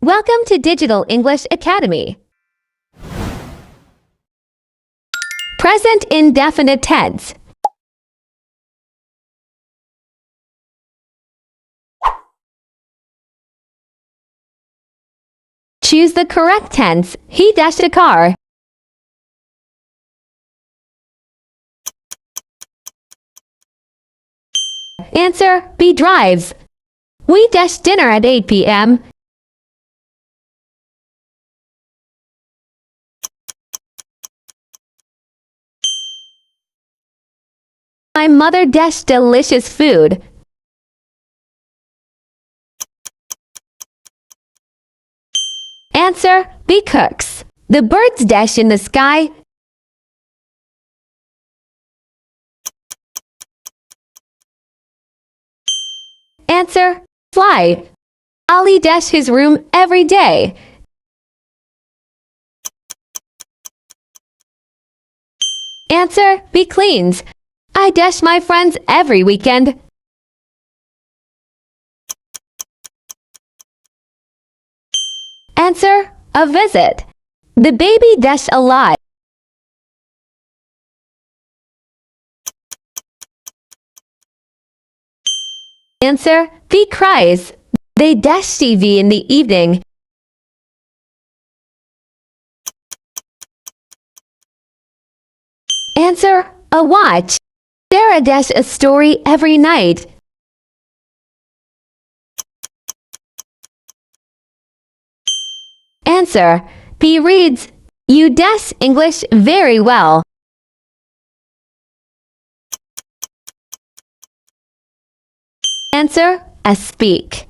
Welcome to Digital English Academy. Present Indefinite Tense. Choose the correct tense. He dashed a car. Answer, B drives. We dashed dinner at 8 p.m. My mother dashed delicious food. Answer, B cooks. The birds dash in the sky. Answer, fly. Ali dashed his room every day. Answer, B cleans. I dash my friends every weekend. Answer, a visit. The baby dashed a lot. Answer, B cries. They dash TV in the evening. Answer, a watch. Sarah dashed a story every night. Answer, B reads. You dash English very well. Answer, S speak.